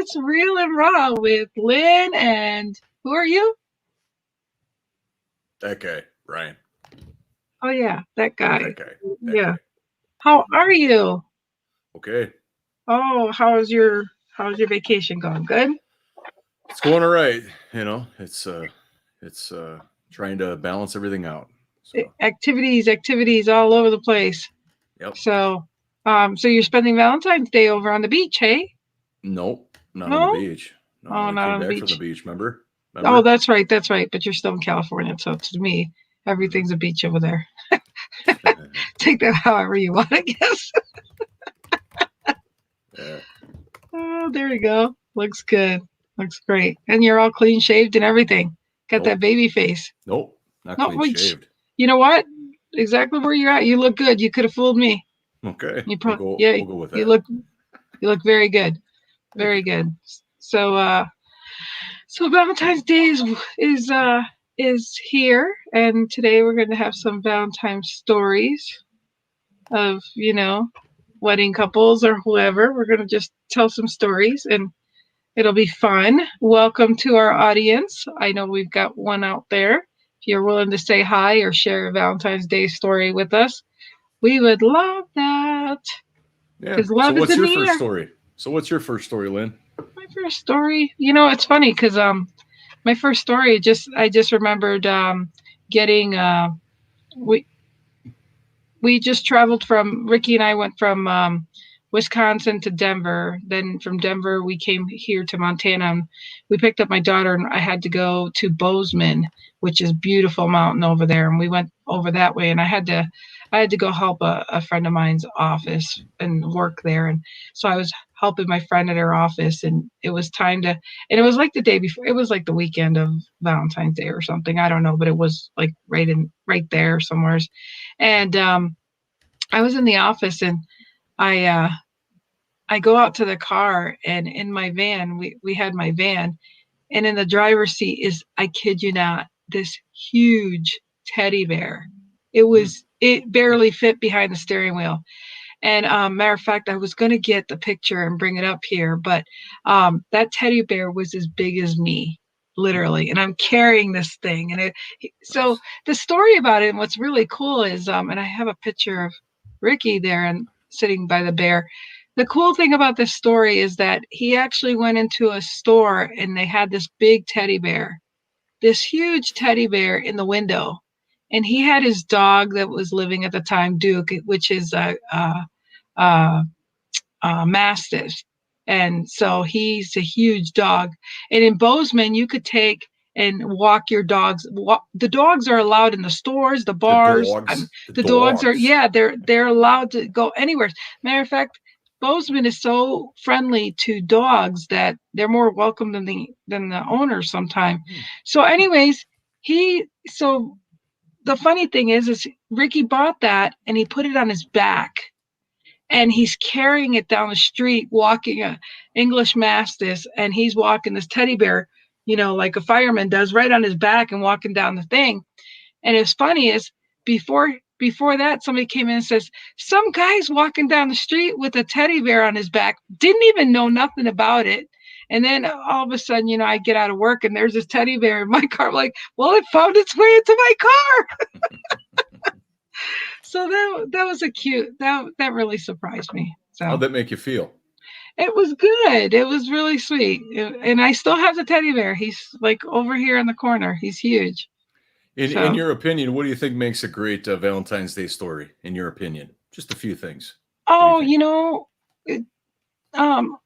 It's Real and Raw with Lynn and who are you? That guy, Ryan. Oh yeah, that guy. That guy. That Yeah. guy. How are you? Okay. Oh, how's your vacation going? Good? It's going all right. It's trying to balance everything out. So Activities all over the place. yep. So you're spending Valentine's Day over on the beach, hey? Nope. Not on the No? beach. No, Oh, we not came on the back from the beach. beach, remember? Oh, Remember? that's right. But you're still in California, so to me, Mm-hmm. everything's a beach over there. Take that however you want, I guess. Yeah. Oh, there you go. Looks good. Looks great. And you're all clean shaved and everything. Got that Nope. baby face. Nope. Not No, clean which, shaved. you know what? Exactly where you're at. You look good. You could have fooled me. Okay. You We'll pro go yeah, we'll go with you that. look very good. Thank Very you. good. So so Valentine's Day is here, and today we're going to have some Valentine's stories of, wedding couples or whoever. We're going to just tell some stories and it'll be fun. Welcome to our audience. I know we've got one out there. If you're willing to say hi or share a Valentine's Day story with us, we would love that Yeah. because So love is what's in your the first air. story? So what's your first story, Lynn? My first story, it's funny because my first story I just remembered getting we we just traveled from Ricky and I went from Wisconsin to Denver. Then from Denver, we came here to Montana. And we picked up my daughter, and I had to go to Bozeman, which is beautiful mountain over there. And we went over that way, and I had to go help a friend of mine's office and work there. And so I was helping my friend at her office, and it was time to. And it was like the day before. It was like the weekend of Valentine's Day or something. I don't know, but it was like right there somewhere. And I was in the office, and I uh, I go out to the car, and in my van, we had my van, and in the driver's seat is, I kid you not, this huge teddy bear. Hmm. It barely fit behind the steering wheel. And matter of fact, I was going to get the picture and bring it up here, but that teddy bear was as big as me, literally. And I'm carrying this thing. So Nice. the story about it, and what's really cool is, and I have a picture of Ricky there and sitting by the bear. The cool thing about this story is that he actually went into a store and they had this big teddy bear, this huge teddy bear in the window. And he had his dog that was living at the time, Duke, which is uh, Mastiff. And so he's a huge dog. And in Bozeman, you could take and walk your dogs. The dogs are allowed in the stores, the The bars. dogs. The The dogs are, dogs. yeah, they're allowed to go anywhere. Matter of fact, Bozeman is so friendly to dogs that they're more welcome than the owners sometimes. Hmm. So, anyways, so the funny thing is Ricky bought that and he put it on his back and he's carrying it down the street, walking a English Mastiff, and he's walking this teddy bear, like a fireman does, right on his back and walking down the thing. And it's funny is before that, somebody came in and says, some guy's walking down the street with a teddy bear on his back, didn't even know nothing about it. And then all of a sudden, I get out of work and there's this teddy bear in my car. I'm like, well, it found its way into my car. So that was a cute that really surprised me. How'd So that make you feel? it was good. It was really sweet. And I still have the teddy bear. He's like over here in the corner. He's huge. In So, your opinion, what do you think makes a great Valentine's Day story? In your opinion, just a few things. What do you oh, think? it, um,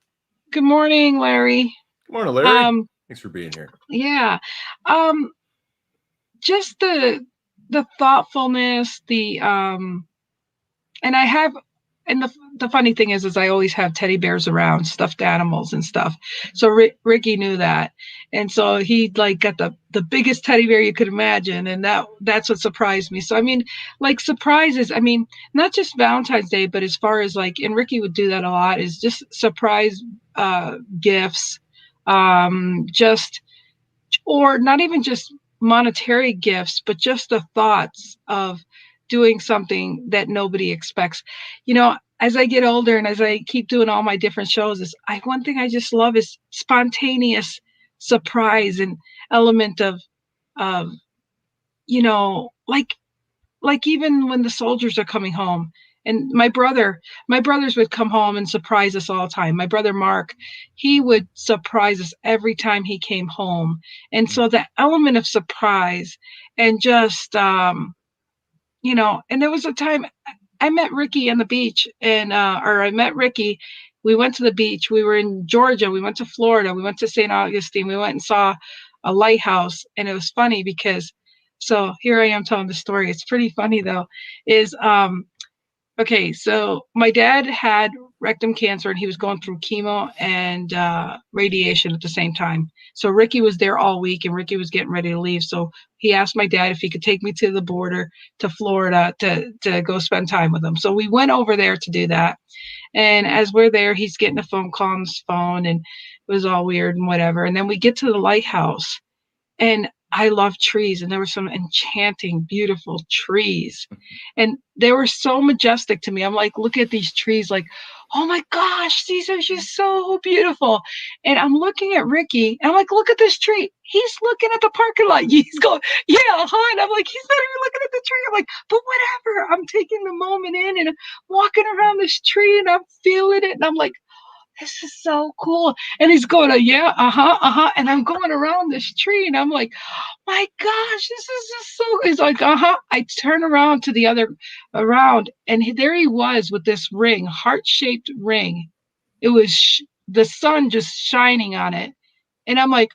good morning, Larry. Good morning, Larry. Um, Thanks for being here. yeah. Um, just the thoughtfulness, and I have, and the funny thing is I always have teddy bears around, stuffed animals and stuff. So Ricky knew that, and so he like got the biggest teddy bear you could imagine, and that's what surprised me. So I mean, like surprises. I mean, not just Valentine's Day, but as far as like, and Ricky would do that a lot, is just surprise gifts, just or not even just monetary gifts, but just the thoughts of doing something that nobody expects. You know, as I get older and as I keep doing all my different shows, one thing I just love is spontaneous surprise and element of like even when the soldiers are coming home. And my brothers would come home and surprise us all the time. My brother Mark, he would surprise us every time he came home. And so the element of surprise and just and there was a time I met Ricky on the beach, or I met Ricky. We went to the beach. We were in Georgia. We went to Florida. We went to St. Augustine. We went and saw a lighthouse. And it was funny because, so here I am telling the story. It's pretty funny though, is okay, so my dad had rectum cancer and he was going through chemo and radiation at the same time. So Ricky was there all week and Ricky was getting ready to leave. So he asked my dad if he could take me to the border to Florida to go spend time with him. So we went over there to do that. And as we're there, he's getting a phone call on his phone and it was all weird and whatever. And then we get to the lighthouse and I love trees, and there were some enchanting, beautiful trees. And they were so majestic to me. I'm like, look at these trees, like, oh my gosh, these are just so beautiful. And I'm looking at Ricky, and I'm like, look at this tree. He's looking at the parking lot. He's going, yeah, huh? And I'm like, he's not even looking at the tree. I'm like, but whatever. I'm taking the moment in and I'm walking around this tree and I'm feeling it. And I'm like, this is so cool. And he's going, yeah, uh-huh. And I'm going around this tree and I'm like, my gosh, this is just so, he's like, I turn around to the other around and there he was with this ring, heart-shaped ring. It was the sun just shining on it. And I'm like,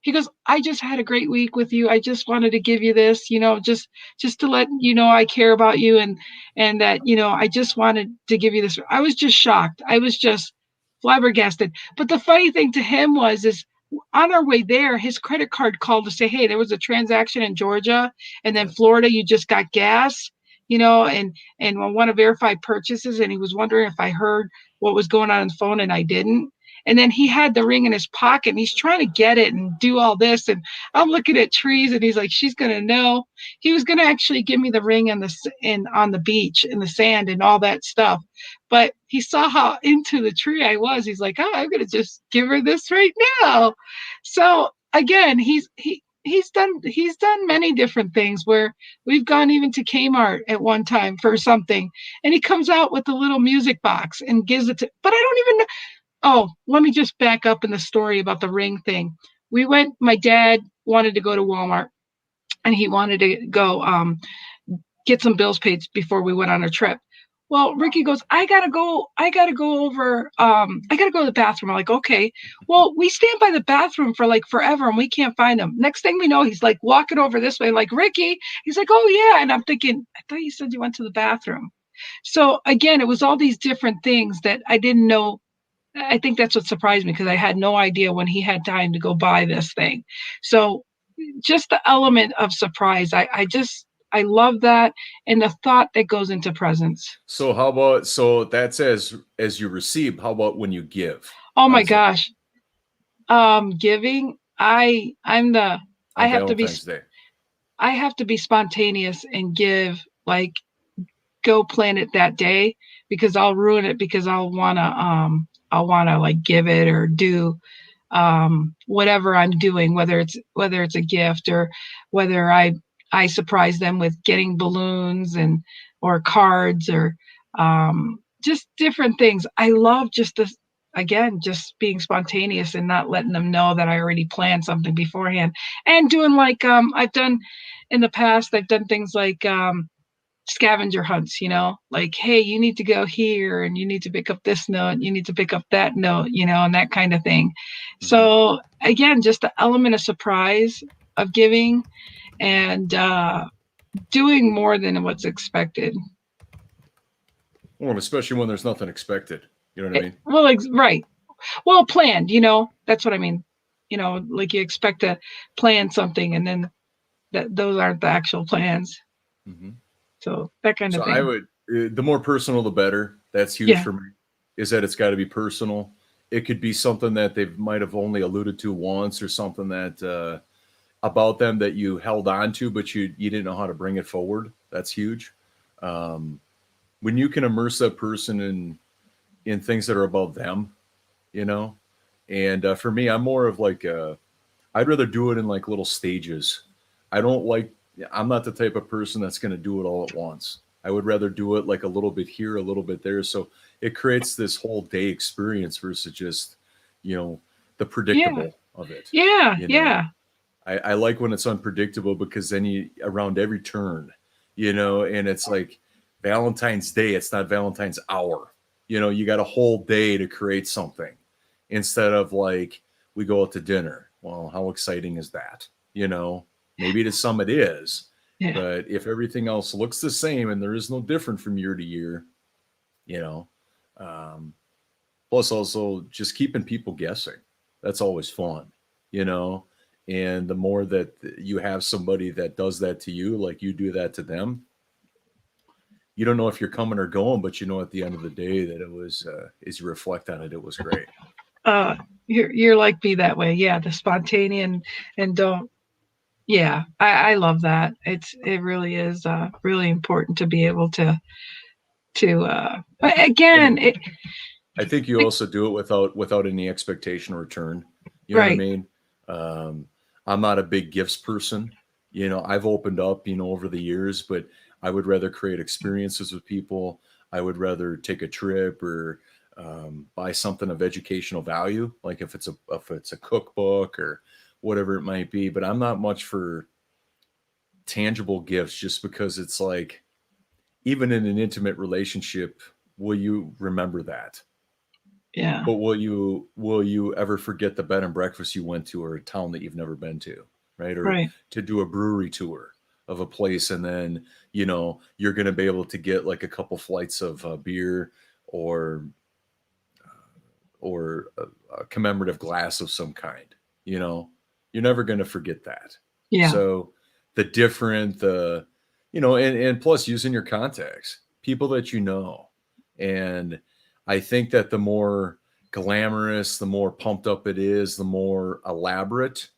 he goes, I just had a great week with you. I just wanted to give you this, just to let you know I care about you and that, I just wanted to give you this. I was just shocked. I was just flabbergasted. But the funny thing to him is on our way there, his credit card called to say, hey, there was a transaction in Georgia and then Florida, you just got gas, and want to verify purchases. And he was wondering if I heard what was going on the phone and I didn't. And then he had the ring in his pocket and he's trying to get it and do all this. And I'm looking at trees and he's like, she's going to know. He was going to actually give me the ring on the beach in the sand and all that stuff. But he saw how into the tree I was. He's like, oh, I'm going to just give her this right now. So again, he's done many different things where we've gone even to Kmart at one time for something. And he comes out with a little music box and gives it to, but I don't even know. Oh, let me just back up in the story about the ring thing. My dad wanted to go to Walmart and he wanted to go get some bills paid before we went on a trip. Well, Ricky goes, I gotta go over, I gotta go to the bathroom. I'm like, okay. Well, we stand by the bathroom for like forever and we can't find him. Next thing we know, he's like walking over this way, like, Ricky. He's like, oh yeah. And I'm thinking, I thought you said you went to the bathroom. So again, it was all these different things that I didn't know. I think that's what surprised me because I had no idea when he had time to go buy this thing. So just the element of surprise, I love that and the thought that goes into presents. So how about, so that's as you receive, how about when you give? Oh my gosh. Giving, I'm the I on have to be Valentine's Day? I have to be spontaneous and give, like, go plan it that day because I'll ruin it because I'll wanna like give it or do whatever I'm doing, whether it's a gift or whether I surprise them with getting balloons and or cards or just different things. I love just this, again, just being spontaneous and not letting them know that I already planned something beforehand and doing like I've done in the past. I've done things like scavenger hunts, like, hey, you need to go here and you need to pick up this note, you need to pick up that note, and that kind of thing. So again, just the element of surprise of giving and doing more than what's expected. Well, especially when there's nothing expected. You know what I mean? Well, right. Well, planned, that's what I mean. Like you expect to plan something and then those aren't the actual plans. So that kind of thing. I would, the more personal, the better. That's huge for me, is that it's got to be personal. It could be something that they might have only alluded to once or something that about them that you held on to, but you didn't know how to bring it forward. That's huge. when you can immerse that person in things that are about them, you know. And for me, I'm more of like I'd rather do it in like little stages. I don't like. I'm not the type of person that's going to do it all at once. I would rather do it like a little bit here, a little bit there. So it creates this whole day experience versus just, you know, the Yeah. predictable of it. Yeah. You know, Yeah. I like when it's unpredictable because then you around every turn, you know, and it's like Valentine's Day, it's not Valentine's hour. You know, you got a whole day to create something instead of like we go out to dinner. Well, how exciting is that? You know, maybe to some it is, Yeah. but if everything else looks the same and there is no different from year to year, you know, um, plus also just keeping people guessing. That's always fun, you know. And the more that you have somebody that does that to you, like you do that to them, you don't know if you're coming or going, but you know at the end of the day that it was, as you reflect on it, it was great. Uh, you're like me that way. Yeah, the spontaneous and don't. Yeah, I love that. It really is really important to be able to. But again, And I think you also do it without any expectation or return. You know what I right. mean? Um, I'm not a big gifts person. You know, I've opened up, you know, over the years, but I would rather create experiences with people. I would rather take a trip or buy something of educational value, like if it's a cookbook or whatever it might be. But I'm not much for tangible gifts, just because it's like even in an intimate relationship, will you remember that? Yeah. But will you ever forget the bed and breakfast you went to or a town that you've never been to, right? Or Right. to do a brewery tour of a place, and then you know you're going to be able to get like a couple flights of beer or a commemorative glass of some kind. You know, you're never going to forget that. Yeah. So the different, the you know, and plus using your contacts, people that you know, and I think that the more glamorous, the more pumped up it is, the more elaborate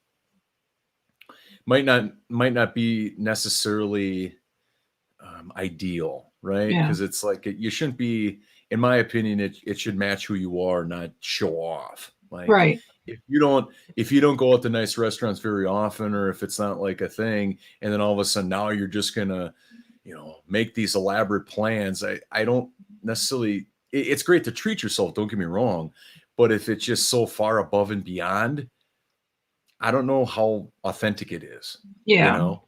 might not be necessarily ideal, right? Yeah. Because it's like you shouldn't be, in my opinion, it should match who you are, not show off. Like Right. if you don't go out to nice restaurants very often, or if it's not like a thing, and then all of a sudden now you're just gonna, you know, make these elaborate plans. I don't necessarily. It's great to treat yourself. Don't get me wrong, but if it's just so far above and beyond, I don't know how authentic it is. You Yeah. know,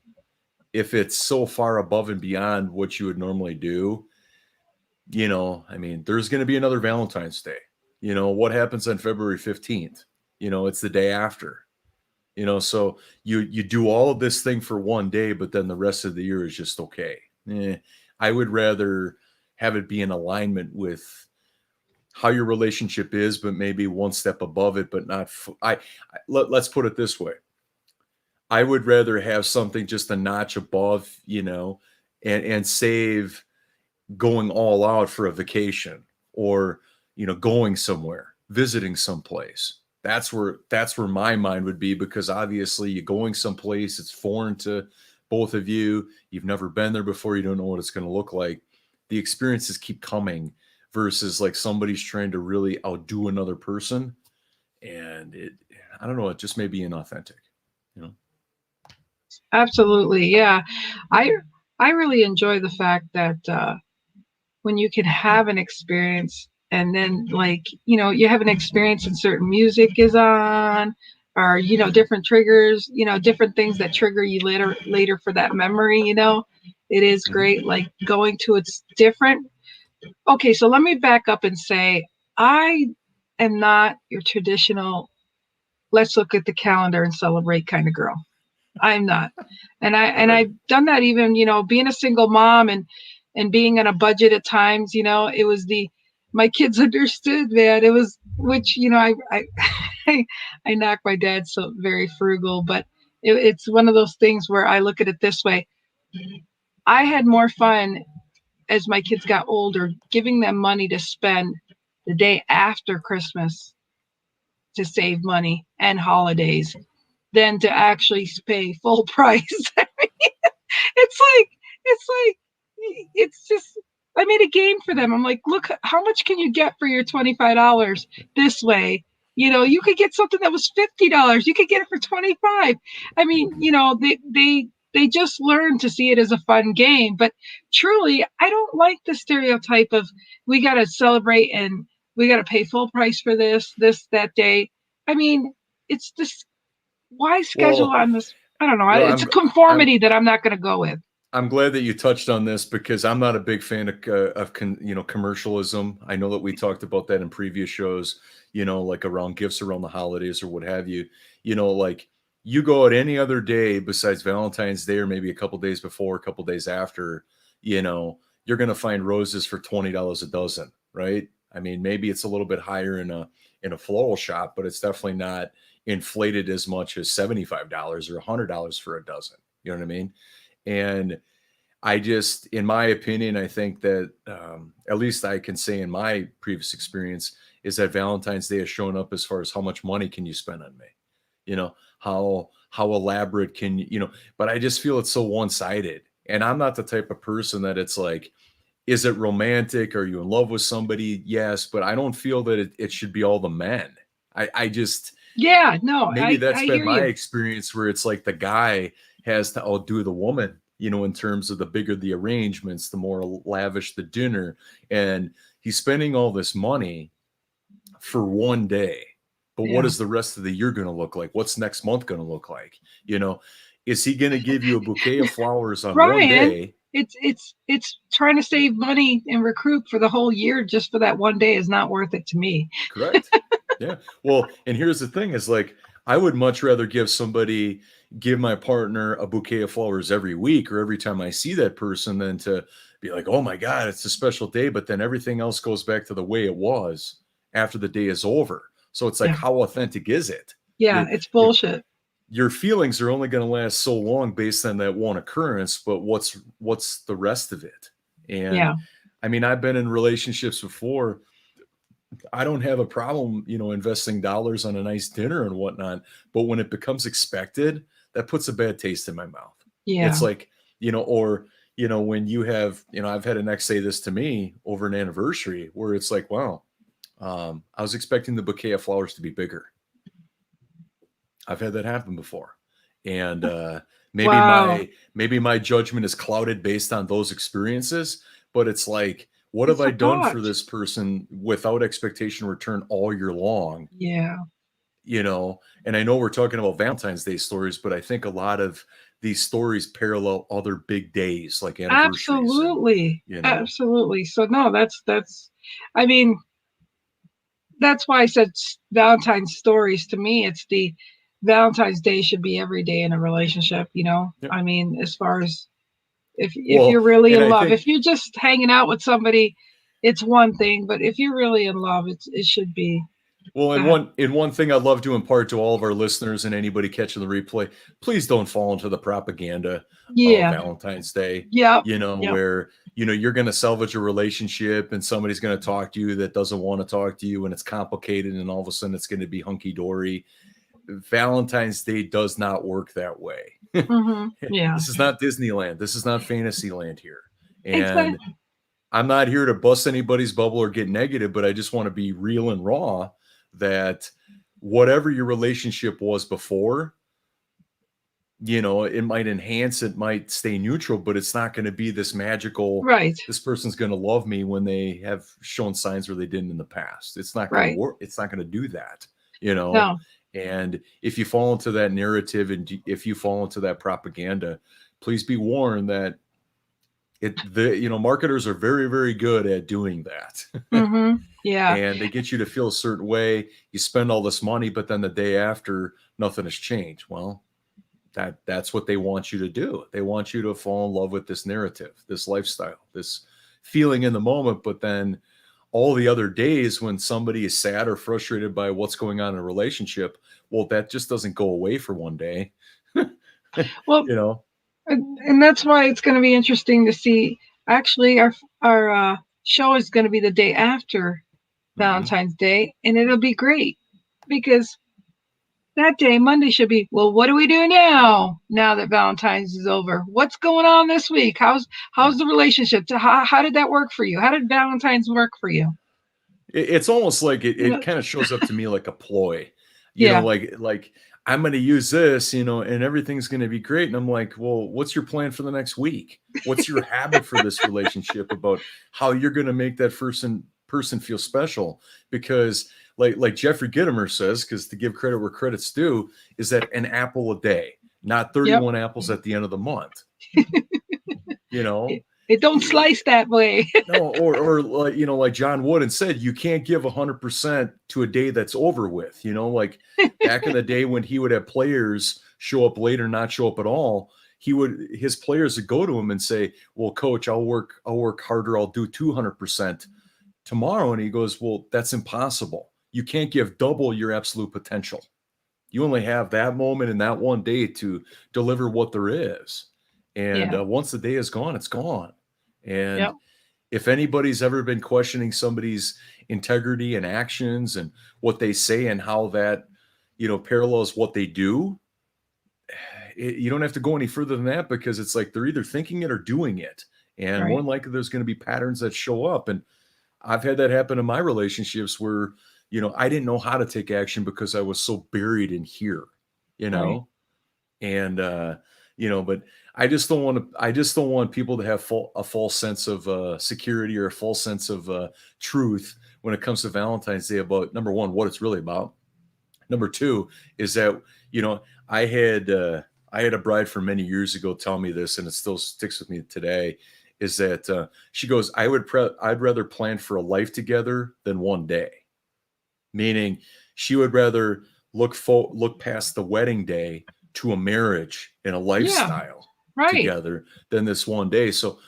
if it's so far above and beyond what you would normally do, you know, I mean, there's going to be another Valentine's Day. You know, what happens on February 15th? You know, it's the day after. You know, so you do all of this thing for one day, but then the rest of the year is just okay. I would rather have it be in alignment with how your relationship is, but maybe one step above it, but not. Let's put it this way: I would rather have something just a notch above, you know, and save going all out for a vacation, or you know, going somewhere, visiting someplace. That's where my mind would be, because obviously you're going someplace, it's foreign to both of you, you've never been there before, you don't know what it's going to look like. The experiences keep coming versus like somebody's trying to really outdo another person, and it, I don't know, it just may be inauthentic, you know. Absolutely. Yeah. I I really enjoy the fact that when you can have an experience and then like you have an experience and certain music is on, or different triggers, different things that trigger you later for that memory. It is Mm-hmm. great, like going to it's different. Okay, so let me back up and say I am not your traditional let's look at the calendar and celebrate kind of girl. I'm not. And Right. I've done that, even, being a single mom and being on a budget at times, it was my kids understood that it was, which, I I knock my dad so very frugal, but it's one of those things where I look at it this way. I had more fun as my kids got older, giving them money to spend the day after Christmas to save money and holidays than to actually pay full price. It's like it's just I made a game for them. I'm like, look, how much can you get for your $25 this way? You could get something that was $50. You could get it for 25. I mean, they just learn to see it as a fun game. But truly, I don't like the stereotype of we got to celebrate and we got to pay full price for that day. I mean, it's this why schedule Well, on this? I don't know. well, It's a I'm conformity that I'm not going to go with. I'm glad that you touched on this because I'm not a big fan of commercialism. I know that we talked about that in previous shows, like around gifts around the holidays or what have you. Like you go out any other day besides Valentine's Day or maybe a couple days before, a couple days after, you're going to find roses for $20 a dozen, right? I mean, maybe it's a little bit higher in a floral shop, but it's definitely not inflated as much as $75 or $100 for a dozen. You know what I mean? And I just, in my opinion, I think that at least I can say in my previous experience is that Valentine's Day has shown up as far as how much money can you spend on me, how elaborate can but I just feel it's so one sided, and I'm not the type of person that it's like, is it romantic? Are you in love with somebody? Yes, but I don't feel that it should be all the men. I just Yeah, no, maybe that's I been hear my you. experience where it's like the guy has to outdo the woman, in terms of the bigger the arrangements, the more lavish the dinner. And he's spending all this money for one day. But what Yeah. is the rest of the year going to look like? What's next month going to look like? Is he going to give you a bouquet of flowers on one Ryan, day? it's trying to save money and recruit for the whole year just for that one day is not worth it to me. Correct. Yeah. Well, and here's the thing is like, I would much rather give my partner a bouquet of flowers every week or every time I see that person than to be like, oh my God, it's a special day. But then everything else goes back to the way it was after the day is over. So it's like, Yeah. how authentic is it? Yeah, Your, it's your, bullshit. your feelings are only going to last so long based on that one occurrence, but what's the rest of it? And Yeah. I mean, I've been in relationships before. I don't have a problem, investing dollars on a nice dinner and whatnot. But when it becomes expected, that puts a bad taste in my mouth. Yeah. It's like, or, when you have, I've had an ex say this to me over an anniversary where it's like, wow, I was expecting the bouquet of flowers to be bigger. I've had that happen before. And maybe Wow. my judgment is clouded based on those experiences, but it's like, what have It's I a done for thought. this person without expectation return all year long? Yeah. And I know we're talking about Valentine's Day stories, but I think a lot of these stories parallel other big days like anniversaries and, Absolutely. Absolutely. So no, that's I mean, that's why I said Valentine's stories. To me, it's the Valentine's Day should be every day in a relationship. yep. I mean, as far as if Well, you're really and in I love, if think, you're just hanging out with somebody, it's one thing. But if you're really in love, it should be. well, Go and ahead. one thing I'd love to impart to all of our listeners and anybody catching the replay, please don't fall into the propaganda of Yeah. Valentine's Day, Yep. Yep. where, you're going to salvage a relationship and somebody's going to talk to you that doesn't want to talk to you and it's complicated and all of a sudden it's going to be hunky dory. Valentine's Day does not work that way. Yeah. This is not Disneyland. This is not Fantasyland here. And Exactly. I'm not here to bust anybody's bubble or get negative, but I just want to be real and raw that whatever your relationship was before, it might enhance, it might stay neutral, but it's not going to be this magical, Right. this person's going to love me when they have shown signs where they didn't in the past. It's not going to Right. work. It's not going to do that. No. And if you fall into that narrative and if you fall into that propaganda, please be warned that marketers are very, very good at doing that. Yeah. And they get you to feel a certain way. You spend all this money, but then the day after, nothing has changed. Well, that's what they want you to do. They want you to fall in love with this narrative, this lifestyle, this feeling in the moment. But then all the other days when somebody is sad or frustrated by what's going on in a relationship, well, that just doesn't go away for one day. Well, you know, and that's why it's going to be interesting to see. Actually, our show is going to be the day after mm-hmm. Valentine's Day, and it'll be great because that day, Monday should be, well, what do we do now? Now that Valentine's is over, what's going on this week? How's the relationship? How did that work for you? How did Valentine's work for you? It's almost like You it know, kind of shows up to me like a ploy, yeah, like I'm going to use this, and everything's going to be great. And I'm like, well, what's your plan for the next week? What's your habit for this relationship about how you're going to make that person feel special? Because like Jeffrey Gitomer says, because to give credit where credit's due, is that an apple a day, not yep. 31 apples at the end of the month. You know, It don't slice that way. no, or like John Wooden said, you can't give 100% to a day that's over with. Like back in the day when he would have players show up late or not show up at all, his players would go to him and say, "Well, coach, I'll work harder. I'll do 200% tomorrow." And he goes, "Well, that's impossible. You can't give double your absolute potential. You only have that moment in that one day to deliver what there is. And Yeah, once the day is gone, it's gone." And yep, if anybody's ever been questioning somebody's integrity and actions and what they say and how that parallels what they do, you don't have to go any further than that, because it's like they're either thinking it or doing it, and more right, than likely there's going to be patterns that show up. And I've had that happen in my relationships where I didn't know how to take action because I was so buried in here you right, know and but I just don't want people to have a false sense of security or a false sense of truth when it comes to Valentine's Day about, number one, what it's really about. Number two is that you know I had I had a bride for many years ago tell me this, and it still sticks with me today. Is that she goes, I'd rather plan for a life together than one day. Meaning, she would rather look past the wedding day to a marriage and a yeah, lifestyle right, together than this one day. So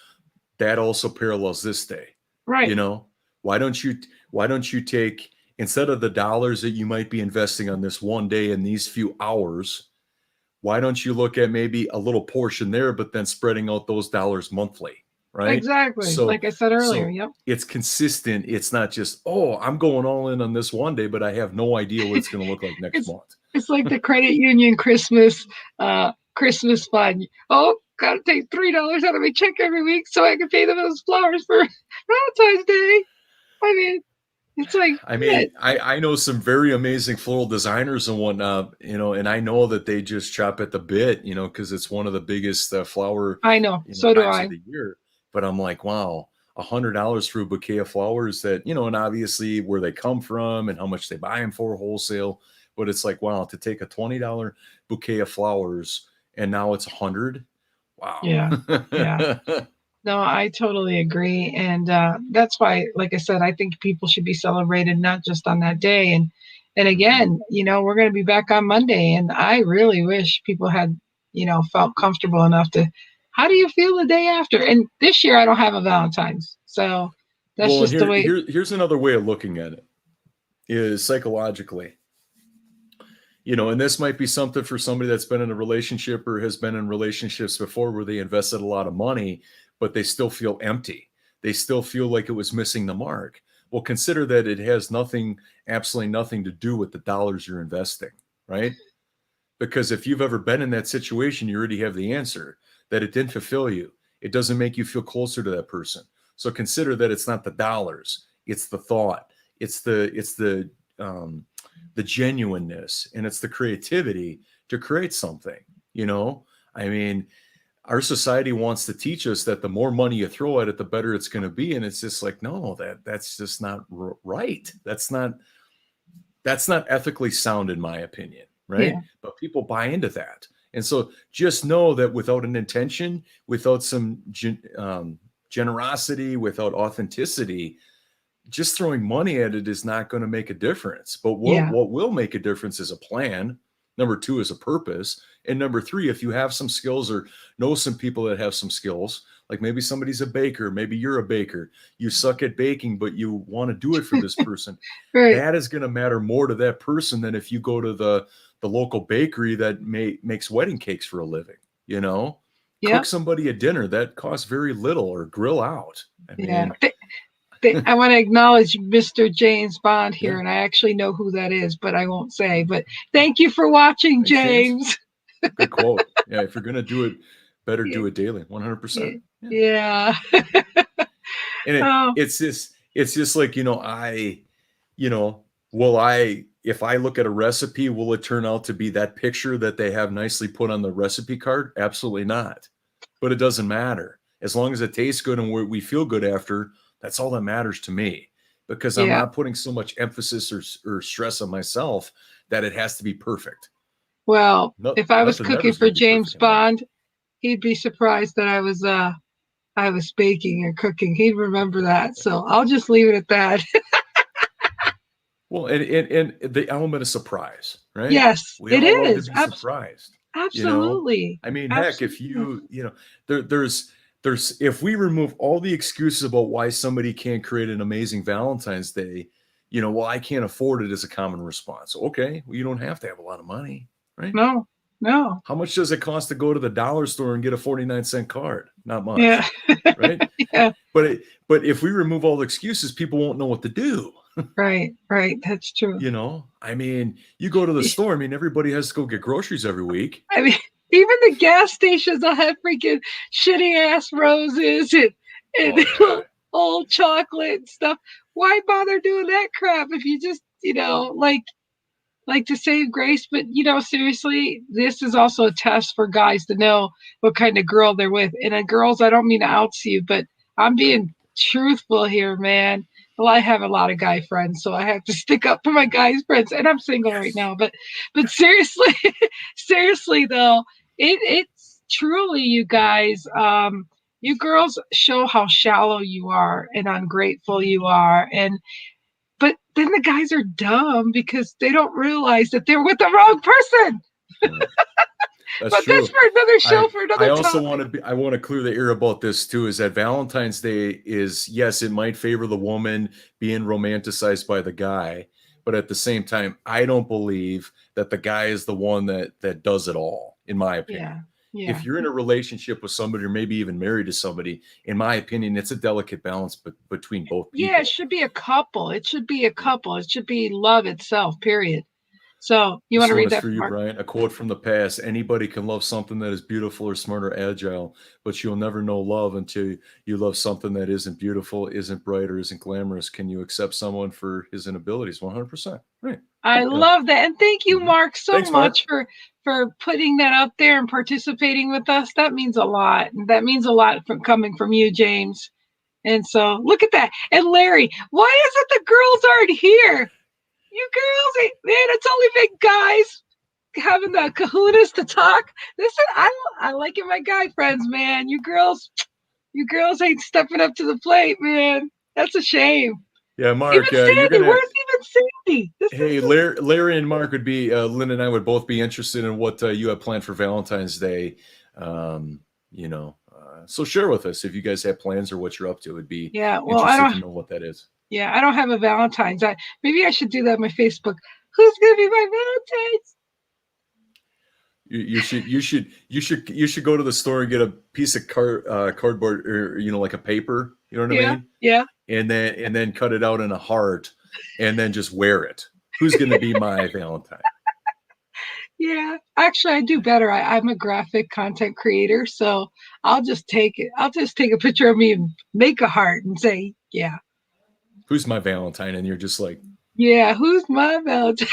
that also parallels this day. You right, know, why don't you why don't you take, instead of the dollars that you might be investing on this one day in these few hours, why don't you look at maybe a little portion there, but then spreading out those dollars monthly, right? exactly. So Like I said earlier, so yep. it's consistent. It's not just, oh, I'm going all in on this one day, but I have no idea what it's going to look like next it's month. it's like the credit union Christmas fund. Oh, gotta take $3 out of my check every week so I can pay them those flowers for Valentine's Day. I mean, it's like I shit. mean, I know some very amazing floral designers and whatnot, and I know that they just chop at the bit, because it's one of the biggest flower, I know. So do times of I. the year. But I'm like, wow, $100 for a bouquet of flowers that, and obviously where they come from and how much they buy them for wholesale. But it's like, wow, to take a $20 bouquet of flowers and now it's 100. Wow. Yeah. Yeah. No, I totally agree. And that's why, like I said, I think people should be celebrated not just on that day. And Mhm. again, we're going to be back on Monday. And I really wish people had, felt comfortable enough to, how do you feel the day after? And this year I don't have a Valentine's. So that's Well, and just the way. here's another way of looking at it, is psychologically. And this might be something for somebody that's been in a relationship or has been in relationships before where they invested a lot of money, but they still feel empty. They still feel like it was missing the mark. Well, consider that it has absolutely nothing to do with the dollars you're investing, right? Because if you've ever been in that situation, you already have the answer that it didn't fulfill you. It doesn't make you feel closer to that person. So consider that it's not the dollars, it's the thought, um, the genuineness, and it's the creativity to create something. You know, I mean, our society wants to teach us that the more money you throw at it, the better it's going to be, and it's just like, no, that's just not right. That's not ethically sound, in my opinion, right? Yeah. But people buy into that. And so just know that without an intention, without some generosity, without authenticity, just throwing money at it is not going to make a difference. But what Yeah. what will make a difference is a plan. Number two is a purpose. And number three, if you have some skills or know some people that have some skills, like maybe somebody's a baker, maybe you're a baker, you suck at baking, but you want to do it for this person. Right. That is going to matter more to that person than if you go to the local bakery that makes wedding cakes for a living. You know, Yeah. cook somebody a dinner that costs very little, or grill out. I Yeah. mean, I want to acknowledge Mr. James Bond here, Yeah. and I actually know who that is, but I won't say. But thank you for watching, Thanks, James. James. Good quote. Yeah, if you're gonna do it, better Yeah. do it daily. 100%. Yeah. And Oh, it's just like, if I look at a recipe, will it turn out to be that picture that they have nicely put on the recipe card? Absolutely not. But it doesn't matter. As long as it tastes good and we feel good after, that's all that matters to me, because I'm yeah. not putting so much emphasis or stress on myself that it has to be perfect. Well, if I was Nothing cooking ever's for going to be James perfect in life. Bond, he'd be surprised that I was baking or cooking. He'd remember that. So I'll just leave it at that. Well, and the element of surprise, right? Yes, We it all love to is. be surprised, you know? Absolutely. I mean, heck, if Absolutely. there's if we remove all the excuses about why somebody can't create an amazing Valentine's Day, well, I can't afford it as a common response. Okay, well, you don't have to have a lot of money, right? No, no. How much does it cost to go to the dollar store and get a 49-cent card? Not Yeah. much, right? Yeah. But if we remove all the excuses, people won't know what to do. Right. Right. That's true. I mean, you go to the store. I mean, everybody has to go get groceries every week. I mean, even the gas stations will have freaking shitty ass roses and Oh yeah, old chocolate and stuff. Why bother doing that crap if you just, like to save grace? But seriously, this is also a test for guys to know what kind of girl they're with. And girls, I don't mean to out you, but I'm being truthful here, man. Well, I have a lot of guy friends, so I have to stick up for my guys friends, and I'm single right now. But seriously, seriously though, it's truly, you guys. You girls show how shallow you are and ungrateful you are, and but then the guys are dumb because they don't realize that they're with the wrong person. yeah, that's But that's true. for another show, I for I another also topic. I want to clear the air about this too. Is that Valentine's Day is, yes, it might favor the woman being romanticized by the guy, but at the same time, I don't believe that the guy is the one that does it all. In my opinion, Yeah, yeah, if you're in a relationship with somebody or maybe even married to somebody, in my opinion, it's a delicate balance between both yeah. It people. should be a couple. It should be a couple. It should be love itself. Period. So you want This to one read is that, for you, Mark? Brian. A quote from the past: anybody can love something that is beautiful or smart or agile, but you'll never know love until you love something that isn't beautiful, isn't bright, or isn't glamorous. Can you accept someone for his inabilities? 100%. Right. I You know. love that, and thank you, Mhm. Mark, so Thanks, Mark. much for putting that up there and participating with us. That means a lot. That means a lot from coming from you, James. And so look at that. And Larry, why is it the girls aren't here? You girls, man, it's only big guys having the kahunas to talk. Listen, I like it, my guy friends, man. You girls ain't stepping up to the plate, man. That's a shame. Yeah, Even Mark. You're Sandy, gonna. where's even Sandy? This Hey, is Larry and Mark would be. Lynn and I would both be interested in what you have planned for Valentine's Day. Um, so share with us if you guys have plans or what you're up to. Would be yeah. Well, I interested don't. to know what that is. Yeah, I don't have a Valentine's. Maybe I should do that on my Facebook. Who's gonna be my Valentine's? You should go to the store and get a piece of cardboard, or like a paper, you know what I Yeah, mean, yeah. and then cut it out in a heart, and then just wear it. Who's going to be my Valentine? Yeah, actually, I do better. I'm a graphic content creator, so I'll just take it. I'll just take a picture of me and make a heart and say, "Yeah, Who's my Valentine? And you're just like, yeah, who's my Valentine?"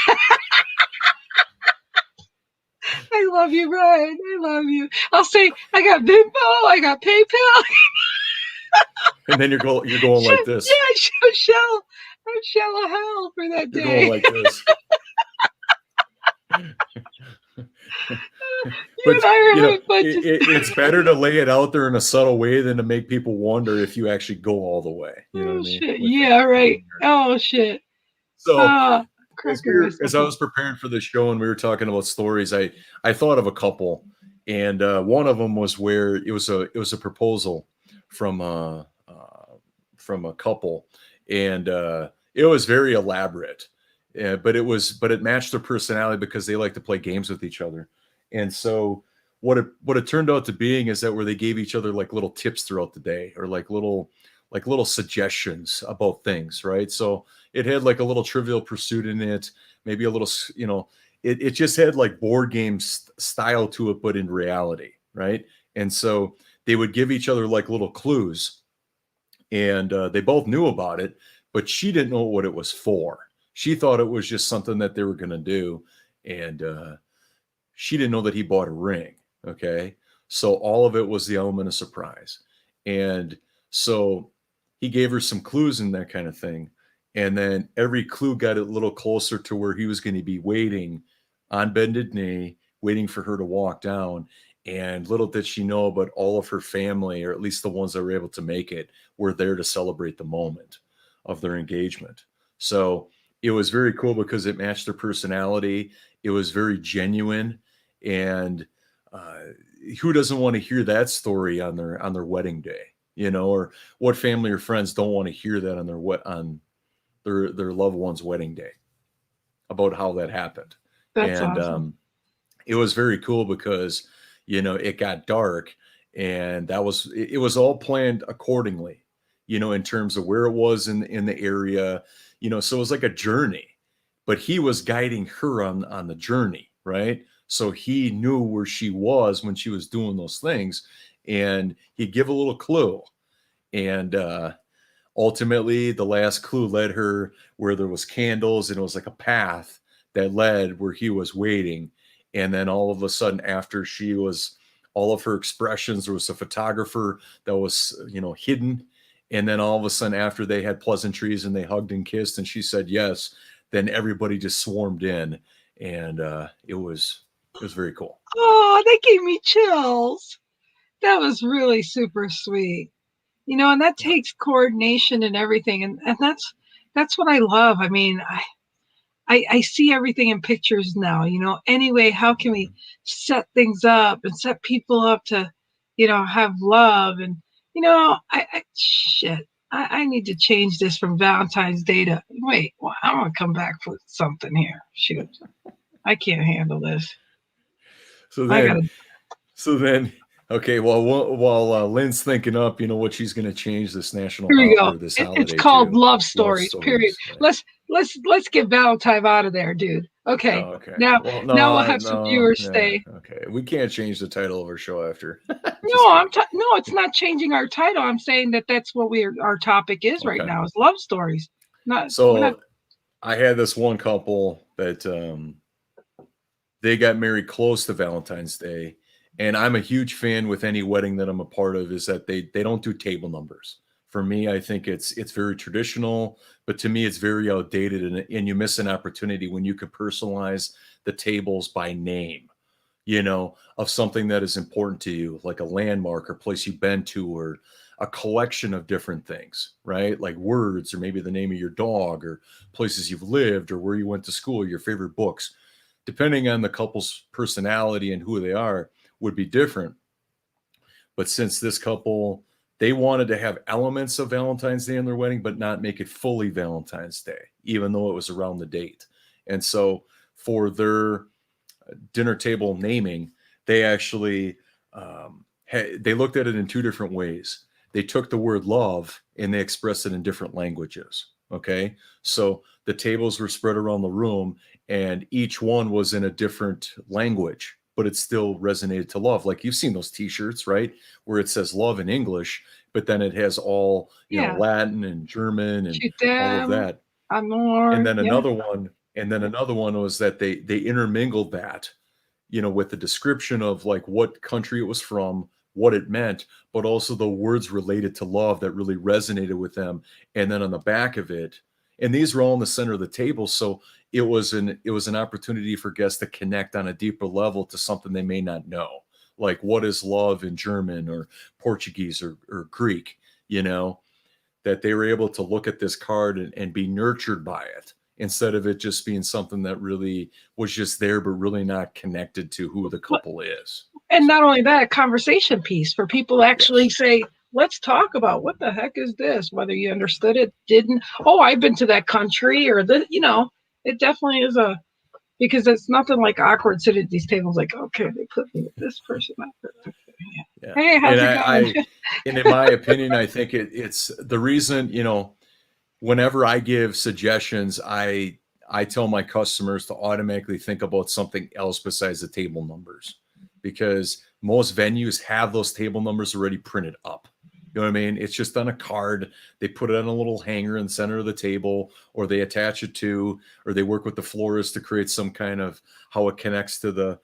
I love you, Brian. I love you. I'll say, "I got Venmo. I got PayPal." and then you're going like this. Yeah, I'm shallow hell for that You're going day. like this. You and But I are having fun. it's better to lay it out there in a subtle way than to make people wonder if you actually go all the way. You know what I Oh mean? shit! With it. Yeah, right. Oh shit! So Ah, as cracking myself I up. was preparing for the show and we were talking about stories, I thought of a couple, and one of them was where it was a proposal from from a couple, and it was very elaborate, but it matched their personality because they like to play games with each other, and so what it turned out to being is that where they gave each other like little tips throughout the day, or like like little suggestions about things, right? So it had like a little Trivial Pursuit in it, maybe a little, it just had like board game style to it, but in reality, right? And so they would give each other like little clues, and they both knew about it, but she didn't know what it was for. She thought it was just something that they were going to do, and she didn't know that he bought a ring. Okay, so all of it was the element of surprise, and so he gave her some clues and that kind of thing, and then every clue got a little closer to where he was going to be waiting on bended knee, waiting for her to walk down. And little did she know, but all of her family, or at least the ones that were able to make it, were there to celebrate the moment of their engagement. So it was very cool because it matched their personality. It was very genuine, and uh, who doesn't want to hear that story on their wedding day? Or what family or friends don't want to hear that on their loved one's wedding day about how that happened? That's And awesome. it was very cool because it got dark, and it was all planned accordingly, in terms of where it was in the area, so it was like a journey, but he was guiding her on the journey, right? So he knew where she was when she was doing those things, and he'd give a little clue, and ultimately the last clue led her where there was candles, and it was like a path that led where he was waiting. And then all of a sudden, after she was all of her expressions, there was a photographer that was hidden. And then all of a sudden, after they had pleasantries and they hugged and kissed and she said yes, then everybody just swarmed in, and it was very cool. Oh, that gave me chills. That was really super sweet. And that Yeah. takes coordination and everything, and that's what I love. I mean, I see everything in pictures now. Anyway, how can we set things up and set people up to, have love? And shit, I need to change this from Valentine's Day to wait. Well, I'm gonna come back with something here. Shoot, I can't handle this. So I then gotta. So then, okay, well, while Lynn's thinking up, what she's going to change this Here we go. this It's holiday called to. love Love stories. Period. stories, right? Let's get Valentine out of there, dude. Okay. Oh, okay. Now Well, now we'll no, have some no, viewers yeah, stay. okay. We can't change the title of our show after. Just No, kidding. no, it's not changing our title. I'm saying that's what our topic is right Okay. now is love stories. Not we're not. So I had this one couple that they got married close to Valentine's Day, and I'm a huge fan with any wedding that I'm a part of is that they don't do table numbers. For me, I think it's very traditional, but to me it's very outdated, and you miss an opportunity when you could personalize the tables by name, of something that is important to you, like a landmark or place you've been to, or a collection of different things, right? Like words, or maybe the name of your dog, or places you've lived, or where you went to school, your favorite books, depending on the couple's personality and who they are, would be different. But since this couple, they wanted to have elements of Valentine's Day in their wedding, but not make it fully Valentine's Day, even though it was around the date. And so for their dinner table naming, they actually they looked at it in two different ways. They took the word love and they expressed it in different languages. Okay, so the tables were spread around the room, and each one was in a different language, but it still resonated to love. Like you've seen those T-shirts, right, where it says love in English, but then it has all Yeah, Latin and German and shoot all of them. that. I'm And more. then Yeah, another one was that they intermingled that, with the description of like what country it was from, what it meant, but also the words related to love that really resonated with them. And then on the back of it, and these were all in the center of the table, so it was an opportunity for guests to connect on a deeper level to something they may not know, like what is love in German or Portuguese or Greek, that they were able to look at this card and be nurtured by it, instead of it just being something that really was just there but really not connected to who the couple is. and So not only that, a conversation piece for people to actually yes. say, let's talk about what the heck is this, whether you understood it, didn't. Oh, I've been to that country, or it definitely is because it's nothing like awkward sitting at these tables like, okay, they put me with this person. Okay, yeah. Yeah. Hey, And how's it going? and in my opinion, I think it's the reason, whenever I give suggestions, I tell my customers to automatically think about something else besides the table numbers, because most venues have those table numbers already printed up. You know what I mean? It's just on a card. They put it on a little hanger in the center of the table, or they attach it to, or they work with the florist to create some kind of how it connects to the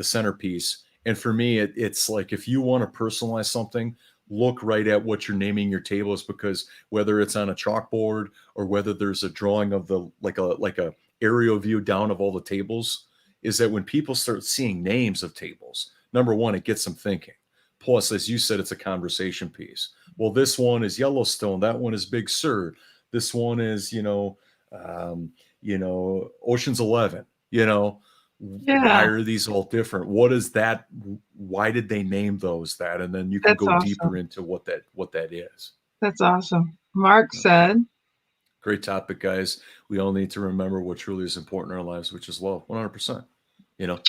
centerpiece. And for me, it's like, if you want to personalize something, look right at what you're naming your tables, because whether it's on a chalkboard or whether there's a drawing of the like a aerial view down of all the tables, is that when people start seeing names of tables, number one, it gets them thinking. Plus, as you said, it's a conversation piece. Well, this one is Yellowstone, that one is Big Sur, this one is Ocean's 11. Why Yeah, are these all different? What is that? Why did they name those that? And then you can that's go deeper awesome. into what that is. That's awesome. Mark said, Great topic, guys. We all need to remember what truly is important in our lives, which is love. 100%. You know,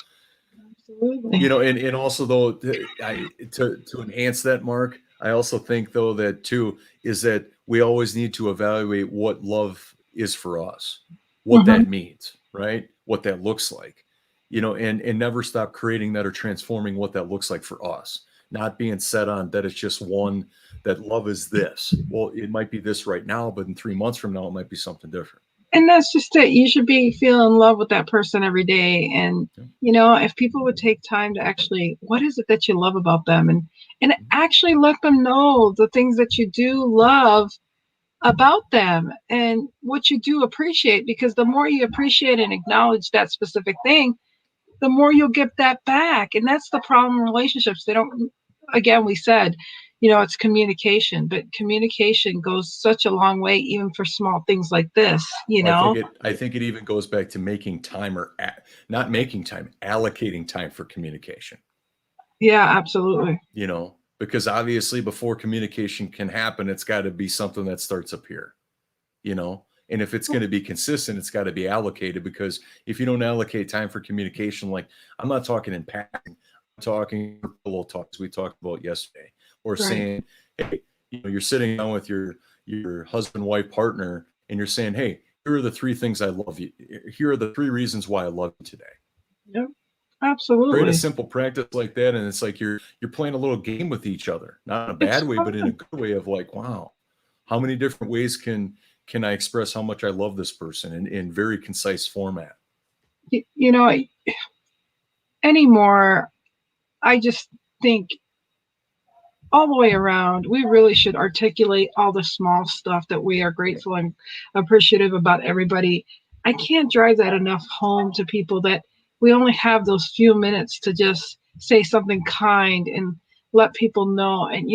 absolutely. and also though, to enhance that, Mark, I also think though that too is that we always need to evaluate what love is for us, what Hmm. that means, right? What that looks like, and never stop creating that or transforming what that looks like for us. Not being set on that it's just one, that love is this. Well, it might be this right now, but in 3 months from now, it might be something different. And that's just it. You should be feel in love with that person every day. And, Yeah. if people would take time to actually, what is it that you love about them? And actually let them know the things that you do love about them and what you do appreciate, because the more you appreciate and acknowledge that specific thing, the more you'll get that back. And that's the problem in relationships. They don't, again, we said, it's communication, but communication goes such a long way, even for small things like this. Well, I think it even goes back to making time, not making time, allocating time for communication. Yeah, absolutely. Because obviously before communication can happen, it's got to be something that starts up here. And if it's going to be consistent, it's got to be allocated, because if you don't allocate time for communication, like, I'm not talking in passing, I'm talking pillow talks we talked about yesterday, or Right. saying, hey, you're sitting down with your husband, wife, partner, and you're saying, hey, here are the three things I love you. Here are the three reasons why I love you today. Yep. Create a Absolutely. simple practice like that, and it's like you're playing a little game with each other, not in a It's bad way, but in a fun. good way of like, wow, how many different ways can I express how much I love this person in very concise format? Y- You know, anymore, I just think all the way around, we really should articulate all the small stuff that we are grateful and appreciative about everybody. I can't drive that enough home to people, that we only have those few minutes to just say something kind and let people know. And,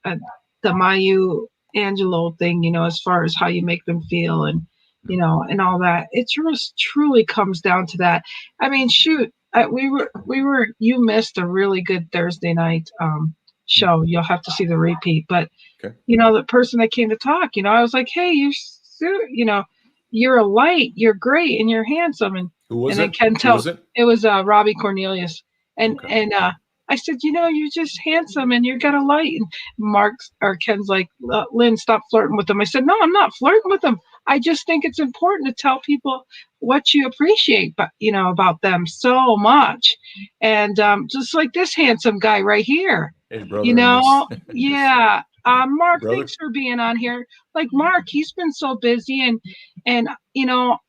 the Mayu Angelo thing, as far as how you make them feel, and all that. It just truly comes down to that. I mean, shoot, you missed a really good Thursday night show. You'll have to see the repeat. But Okay. the person that came to talk, I was like, hey, you're a light, you're great, and you're handsome. And Who was then it? Ken Who was it? it was Robbie Cornelius, and Okay. I said, you're just handsome and you got a light. And Ken's like, Lynn, stop flirting with them. I said, no, I'm not flirting with them. I just think it's important to tell people what you appreciate, but about them so much. And just like this handsome guy right here, Hey, brother, in this industry. yeah. Hey, Mark, brother. thanks for being on here. Like, Mark, he's been so busy, and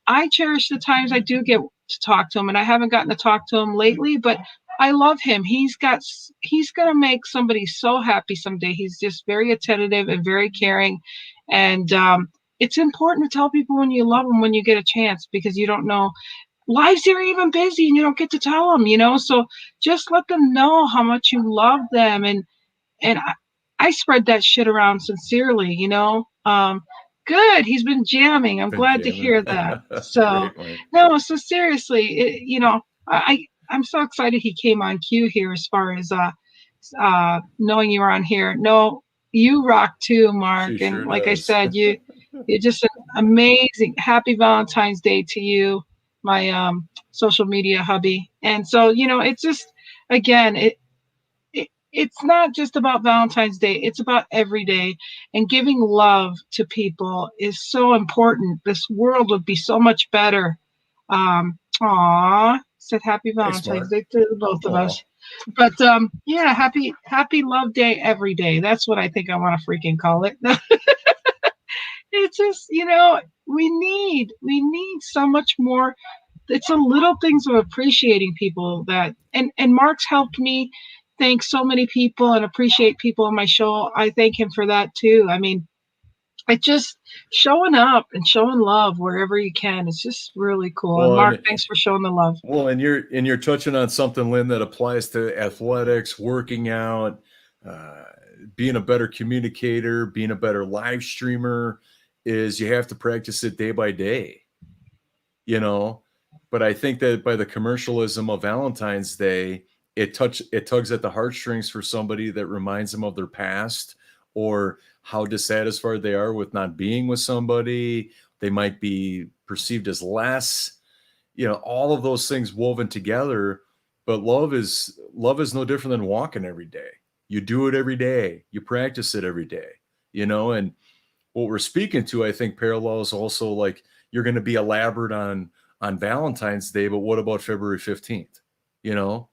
I cherish the times I do get to talk to him, and I haven't gotten to talk to him lately, but I love him. He's gonna make somebody so happy someday. He's just very attentive and very caring, and it's important to tell people when you love them when you get a chance, because you don't know, lives are even busy and you don't get to tell them. So just let them know how much you love them, and I spread that shit around sincerely. Good. He's been jamming. I'm Been glad to jamming. hear that. So Great, Mike. no, so seriously, I'm so excited he came on cue here, as far as knowing you were on here. No, you rock too, Mark. She And sure like I does. said, you're just an amazing. Happy Valentine's Day to you, my social media hubby. And so, it's just, again, it's not just about Valentine's Day, it's about every day. And giving love to people is so important. This world would be so much better. Aw, said happy Thanks, Valentine's Mark. Day to both of Oh, us. But yeah, happy love day every day. That's what I think I want to freaking call it. It's just, we need so much more. It's the little things of appreciating people that, and Mark's helped me thank so many people and appreciate people on my show. I thank him for that too. I mean, it just showing up and showing love wherever you can. It's just really cool. And well, Mark, thanks for showing the love. and you're touching on something, Lynn, that applies to athletics, working out, uh, being a better communicator, being a better live streamer. Is you have to practice it day by day, you know. But I think that by the commercialism of Valentine's Day, it tugs at the heartstrings for somebody that reminds them of their past or how dissatisfied they are with not being with somebody. They might be perceived as less, all of those things woven together. But love is no different than walking every day. You do it every day. You practice it every day, and what we're speaking to, I think, parallels also, like, you're going to be elaborate on Valentine's Day, but what about February 15th? You know,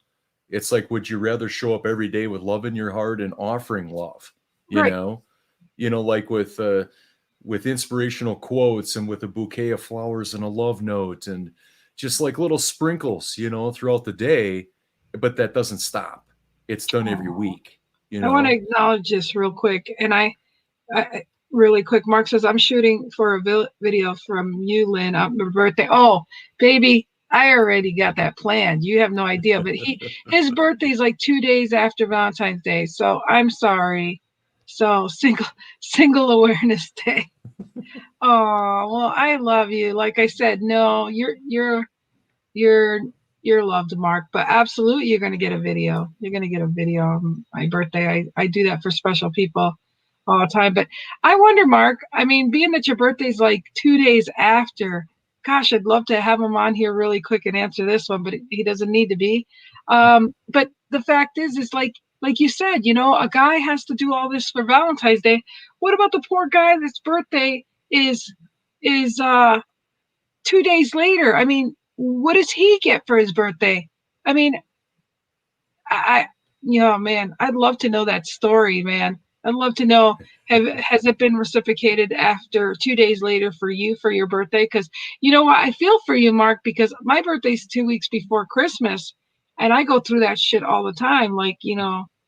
it's like, would you rather show up every day with love in your heart and offering love? You Right. know, like with inspirational quotes and with a bouquet of flowers and a love note and just like little sprinkles, throughout the day. But that doesn't stop. It's done every Aw. week. I want to acknowledge this real quick. And really quick, Mark says, I'm shooting for a video from you, Lynn, on my birthday. Oh, baby, I already got that planned. You have no idea. But his birthday's like 2 days after Valentine's Day. So I'm sorry. So single awareness day. Oh, well, I love you. Like I said, no, you're you're loved, Mark. But absolutely, you're gonna get a video. You're gonna get a video on my birthday. I do that for special people all the time. But I wonder, Mark. I mean, being that your birthday's like 2 days after, gosh, I'd love to have him on here really quick and answer this one, but he doesn't need to be. But the fact is like you said, a guy has to do all this for Valentine's Day. What about the poor guy that's birthday is 2 days later? I mean, what does he get for his birthday? I mean, I man, I'd love to know that story, man. I'd love to know, has it been reciprocated after 2 days later for you for your birthday? Because you know what, I feel for you, Mark, because my birthday's 2 weeks before Christmas, and I go through that shit all the time, like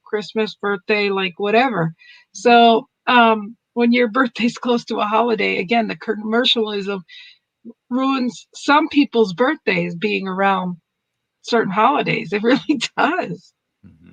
Christmas, birthday, like whatever. So when your birthday's close to a holiday, again, the commercialism ruins some people's birthdays being around certain holidays. It really does. Mm-hmm.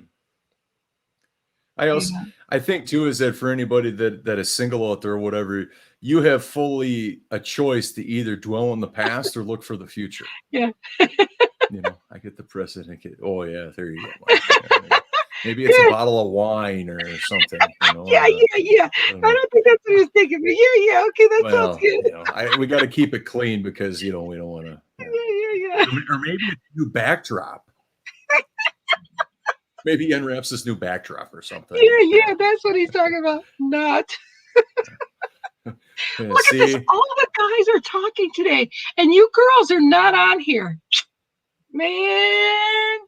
I also Yeah. I think too is that for anybody that is single out there or whatever, you have fully a choice to either dwell in the past or look for the future. Yeah. I get the president. Oh yeah, there you go, Mike. Yeah, maybe it's a Yeah. bottle of wine or something. Yeah. Yeah. Yeah. I don't I know. don't think that's what he was thinking, but yeah. Yeah. Okay. That sounds Well, good. we got to keep it clean because we don't want to. Yeah. Yeah. Yeah. Yeah. Or maybe it's a new backdrop. Maybe he unwraps this new backdrop or something. Yeah. Yeah. That's what he's talking about. Not. Yeah, Look at this. see, All the guys are talking today, and you girls are not on here. Man.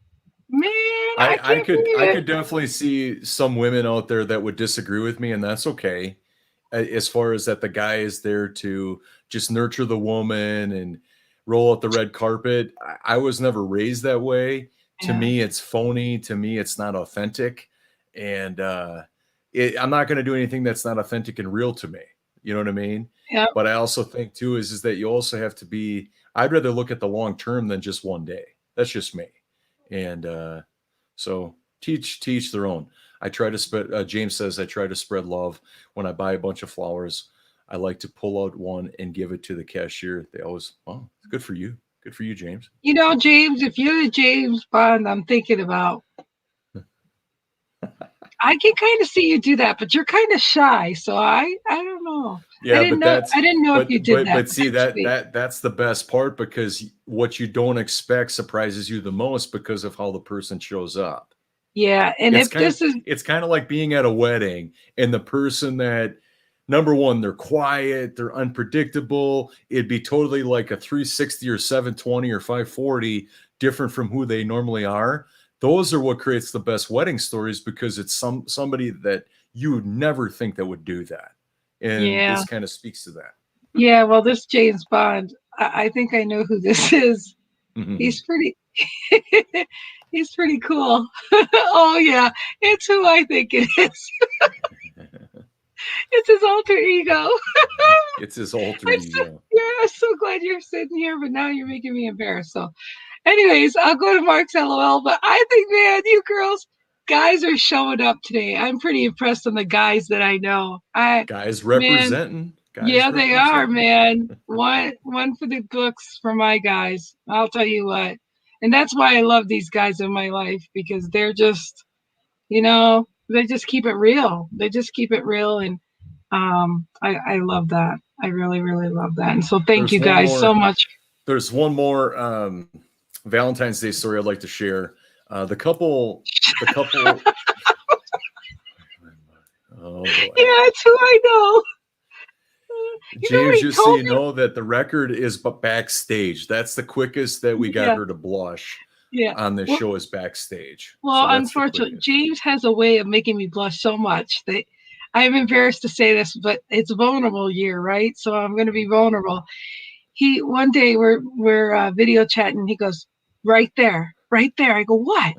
Man. I I can't could believe I it. could definitely see some women out there that would disagree with me, and that's okay. As far as that, the guy is there to just nurture the woman and roll out the red carpet. I was never raised that way. To Yeah. me, it's phony. To me, it's not authentic, and I'm not going to do anything that's not authentic and real to me. You know what I mean? Yeah. But I also think too is that you also have to be. I'd rather look at the long term than just one day. That's just me, and so teach their own. I try to spread. James says I try to spread love when I buy a bunch of flowers. I like to pull out one and give it to the cashier. They always, oh, it's good for you. Good for you, James. James, if you're the James Bond I'm thinking about, I can kind of see you do that, but you're kind of shy, so I don't know. Yeah, but I didn't know if you did that. but see, That's sweet. that's the best part, because what you don't expect surprises you the most because of how the person shows up. Yeah. And It's if kind of this is, it's kind of like being at a wedding and the person that number one, they're quiet, they're unpredictable. It'd be totally like a 360 or 720 or 540, different from who they normally are. Those are what creates the best wedding stories because it's somebody that you would never think that would do that. And yeah. this kind of speaks to that. Yeah. Well, this James Bond, I think I know who this is. He's pretty, he's pretty cool. Oh, yeah. It's who I think it is. It's his alter ego. It's his alter ego. Yeah, I'm so glad you're sitting here, but now you're making me embarrassed. So, anyways, I'll go to Mark's LOL. But I think, man, you girls, guys are showing up today. I'm pretty impressed on the guys that I know. Guys Man, representing. Guys yeah, they are, representing. man. One for the books for my guys. I'll tell you what. And that's why I love these guys in my life because they're just, they just keep it real. They just keep it real. And I love that. I really, really love that. And so thank There's you one guys so more. much. There's one more Valentine's Day story I'd like to share. The couple. Oh boy. Yeah, it's who I know. James, He just so told you me. know that the record is backstage. That's the quickest that we got Yeah, her to blush yeah. on this Well, show is backstage. well, So that's the unfortunately, quickest. James has a way of making me blush so much that I'm embarrassed to say this, but it's vulnerable year, right? So I'm going to be vulnerable. He one day we're video chatting. He goes, right there, right there. I go, what?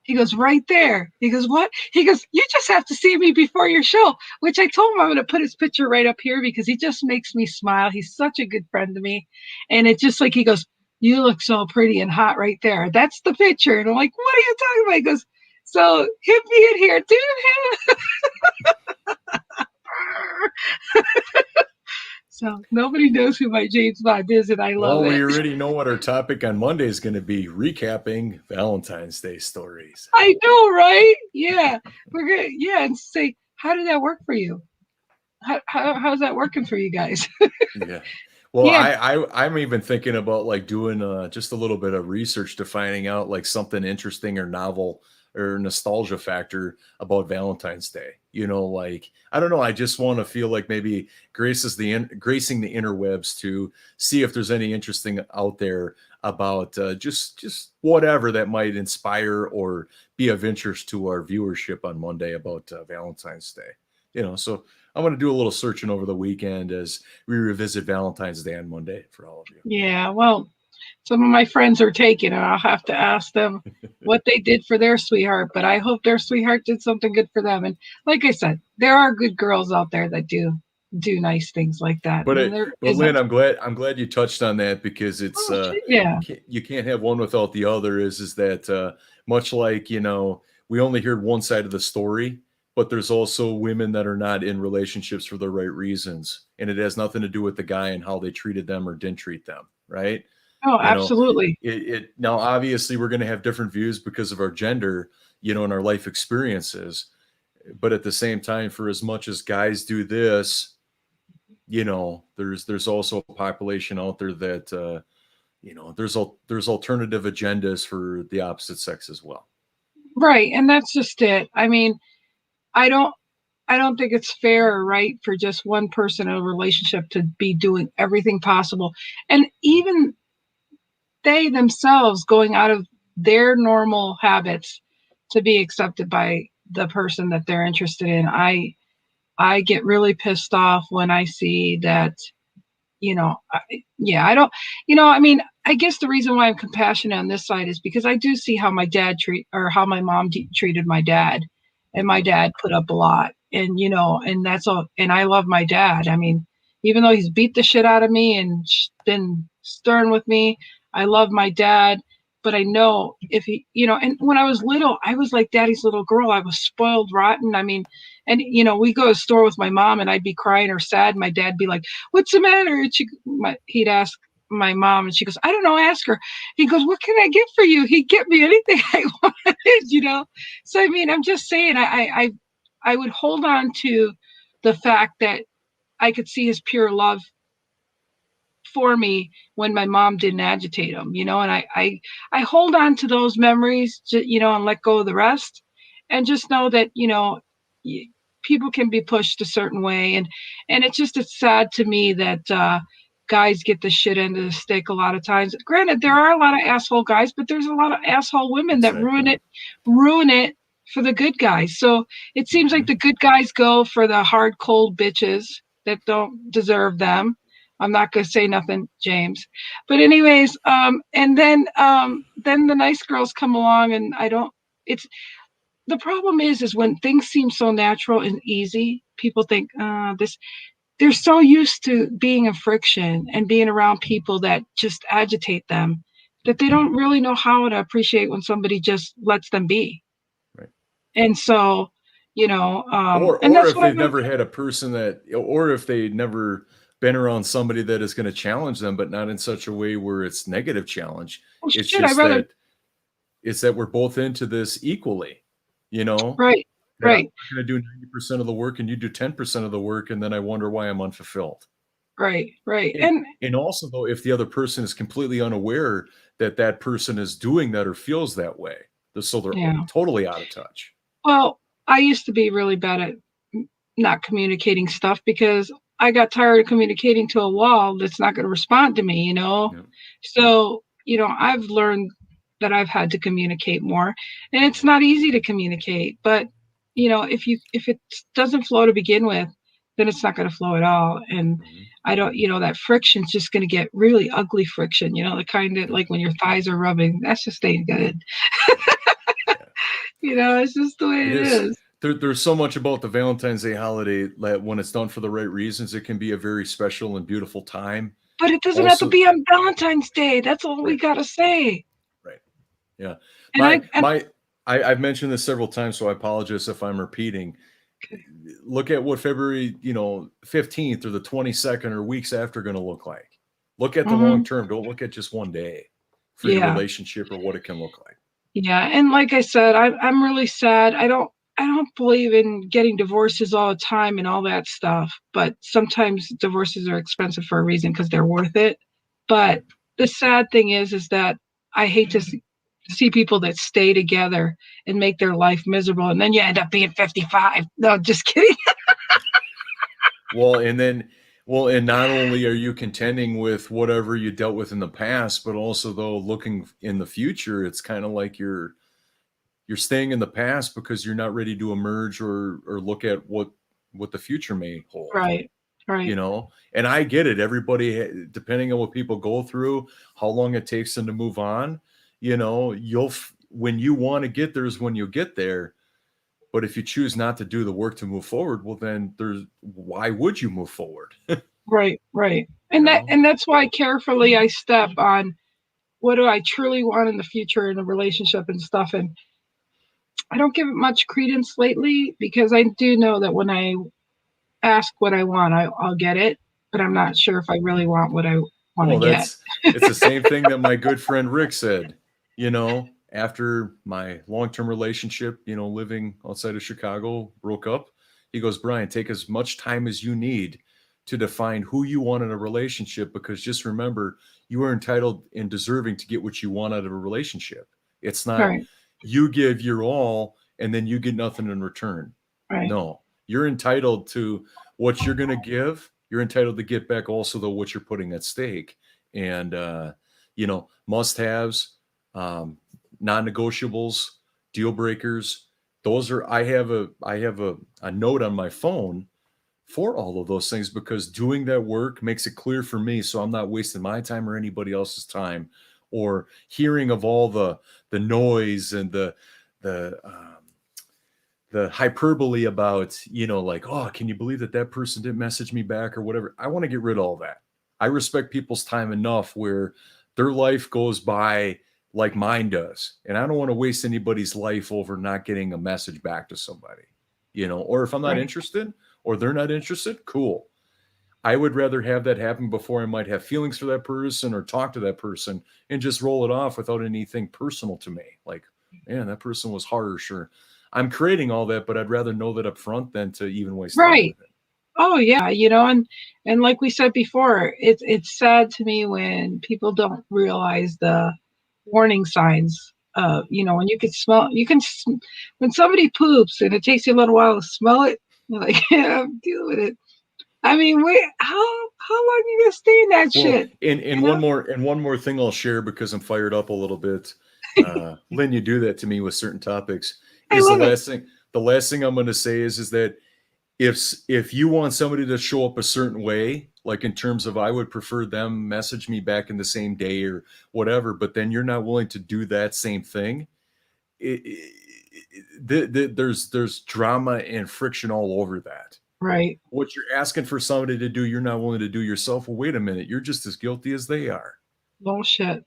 He goes, right there. He goes, what? He goes, you just have to see me before your show, which I told him I'm going to put his picture right up here because he just makes me smile. He's such a good friend to me. And it's just like, he goes, you look so pretty and hot right there. That's the picture. And I'm like, what are you talking about? He goes, so hit me in here, dude. So nobody knows who my James Bond is, and I love Well, we it. already know what our topic on Monday is going to be recapping Valentine's Day stories. I know, right? Yeah. We're good. Yeah. And say, how did that work for you? How's that working for you guys? Yeah. Well, Yeah. I'm even thinking about like doing just a little bit of research to finding out like something interesting or novel or nostalgia factor about Valentine's Day. Like I don't know. I just want to feel like maybe gracing the interwebs to see if there's any interesting out there about just whatever that might inspire or be of interest to our viewership on Monday about Valentine's Day. So I'm going to do a little searching over the weekend as we revisit Valentine's Day on Monday for all of you. Yeah. Well, some of my friends are taken, and I'll have to ask them what they did for their sweetheart. But I hope their sweetheart did something good for them. And like I said, there are good girls out there that do nice things like that. And there But Lynn, isn't. I'm glad you touched on that because it's Oh, shit, yeah. you can't have one without the other. Is that much like we only heard one side of the story, but there's also women that are not in relationships for the right reasons, and it has nothing to do with the guy and how they treated them or didn't treat them, right? Oh, you know absolutely. it now obviously we're going to have different views because of our gender, and our life experiences, but at the same time, for as much as guys do this, there's also a population out there that there's alternative agendas for the opposite sex as well. Right. And that's just it. I mean, I don't I don't think it's fair or right for just one person in a relationship to be doing everything possible. And even they themselves going out of their normal habits to be accepted by the person that they're interested in. I get really pissed off when I see that, yeah, I don't, I mean, I guess the reason why I'm compassionate on this side is because I do see how my dad how my mom treated my dad, and my dad put up a lot, and and that's all. And I love my dad. I mean, even though he's beat the shit out of me and been stern with me, I love my dad. But I know if he, and when I was little, I was like daddy's little girl. I was spoiled rotten. I mean, and we go to the store with my mom, and I'd be crying or sad. And my dad'd be like, "What's the matter?" And he'd ask my mom, and she goes, "I don't know. Ask her." He goes, "What can I get for you?" He'd get me anything I wanted. So I mean, I'm just saying, I would hold on to the fact that I could see his pure love for me when my mom didn't agitate him, and I hold on to those memories, and let go of the rest. and just know that, people can be pushed a certain way. And it's sad to me that guys get the shit end of the stick a lot of times. Granted, there are a lot of asshole guys, but there's a lot of asshole women that Exactly. ruin it for the good guys. So it seems like Mhm. the good guys go for the hard, cold bitches that don't deserve them. I'm not gonna say nothing, James. But anyways, then the nice girls come along, and I don't. It's the problem is when things seem so natural and easy, people think this. They're so used to being in friction and being around people that just agitate them that they don't really know how to appreciate when somebody just lets them be. Right. And so, and Or that's if what I've they've been. never had a person that, or if they never been around somebody that is going to challenge them, but not in such a way where it's negative challenge. Well, It's shit, I'd just rather. that we're both into this equally, you know, Right, that I'm right, not going to do 90% of the work and you do 10% of the work. And then I wonder why I'm unfulfilled. right. And, And and also though, if the other person is completely unaware that that person is doing that or feels that way, so they're yeah. totally out of touch. Well, I used to be really bad at not communicating stuff because I got tired of communicating to a wall that's not going to respond to me, Yeah. So, I've learned that I've had to communicate more, and it's Mhm. not easy to communicate, but if it doesn't flow to begin with, then it's not going to flow at all. And Mhm. I don't, that friction's just going to get really ugly friction, the kind that like when your thighs are rubbing, that's just ain't good. Yeah. It's just the way It it is. is. There's so much about the Valentine's Day holiday that when it's done for the right reasons, it can be a very special and beautiful time. But it doesn't have to Also, be on Valentine's Day. That's all we right, gotta say. right, yeah. And I I've mentioned this several times, so I apologize if I'm repeating. Look at what February, 15th or the 22nd or weeks after going to look like. Look at the long mhm, term. Don't look at just one day for your yeah, relationship or what it can look like. yeah. And like I said, I'm really sad. I don't believe in getting divorces all the time and all that stuff. But sometimes divorces are expensive for a reason because they're worth it. Right. But the sad thing is that I hate to see people that stay together and make their life miserable, and then you end up being 55. No, just kidding. Well, and then, and not only are you contending with whatever you dealt with in the past, but also though looking in the future, it's kind of like you're staying in the past because you're not ready to emerge or look at what the future may hold. Right, right, And I get it. Everybody, depending on what people go through, how long it takes them to move on, when you want to get there is when you get there. But if you choose not to do the work to move forward, well, then why would you move forward? right. you And know? that's why carefully I step on what do I truly want in the future in a relationship and stuff. And I don't give it much credence lately because I do know that when I ask what I want, I'll get it. But I'm not sure if I really want what I want to Oh, get. it's the same thing that my good friend Rick said, after my long-term relationship, living outside of Chicago broke up. He goes, Brian, take as much time as you need to define who you want in a relationship, because just remember, you are entitled and deserving to get what you want out of a relationship. It's not Right, you give your all and then you get nothing in return. right, No, you're entitled to what you're going to give. You're entitled to get back also though what you're putting at stake. And must haves, non-negotiables, deal breakers. Those are I have a note on my phone for all of those things, because doing that work makes it clear for me, so I'm not wasting my time or anybody else's time, or hearing of all the noise and the hyperbole about, like, oh, can you believe that person didn't message me back or whatever. I want to get rid of all that. I respect people's time enough where their life goes by like mine does, and I don't want to waste anybody's life over not getting a message back to somebody, or if I'm not right, interested or they're not interested, cool. I would rather have that happen before I might have feelings for that person or talk to that person and just roll it off without anything personal to me. Like, man, that person was harsh, or I'm creating all that, but I'd rather know that up front than to even waste time right. with it. Oh yeah, and like we said before, it's sad to me when people don't realize the warning signs when you can smell, when somebody poops and it takes you a little while to smell it, you're like, yeah, I'm dealing with it. I mean, wait, how long are you gonna stay in that Well, shit? and one more thing I'll share because I'm fired up a little bit. Lynn, you do that to me with certain topics. I Is love it. the last thing I'm going to say is that if you want somebody to show up a certain way, like in terms of I would prefer them message me back in the same day or whatever, but then you're not willing to do that same thing, there's drama and friction all over that. Right. What you're asking for somebody to do, you're not willing to do yourself. Well, wait a minute, you're just as guilty as they are. Bullshit.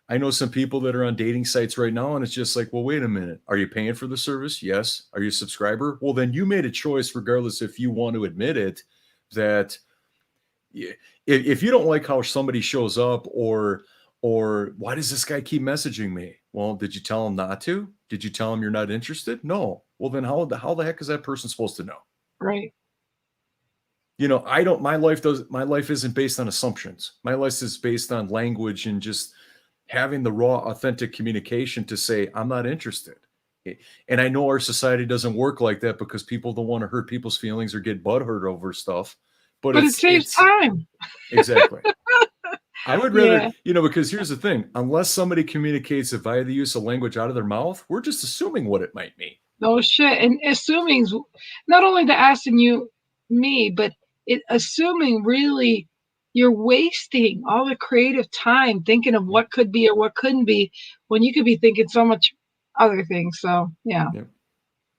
I know some people that are on dating sites right now, and it's just like, well, wait a minute. Are you paying for the service? Yes. Are you a subscriber? Well, then you made a choice, regardless if you want to admit it, that if you don't like how somebody shows up or why does this guy keep messaging me? Well, did you tell him not to? Did you tell him you're not interested? No. Well, then how the heck is that person supposed to know? Right. My life isn't based on assumptions. My life is based on language and just having the raw, authentic communication to say, I'm not interested. And I know our society doesn't work like that because people don't want to hurt people's feelings or get butthurt over stuff. But it saves time. Exactly. I would rather, because here's the thing, unless somebody communicates it via the use of language out of their mouth, we're just assuming what it might mean. No shit. And assuming not only the asking me, but assuming really you're wasting all the creative time thinking of what could be or what couldn't be when you could be thinking so much other things. So yeah.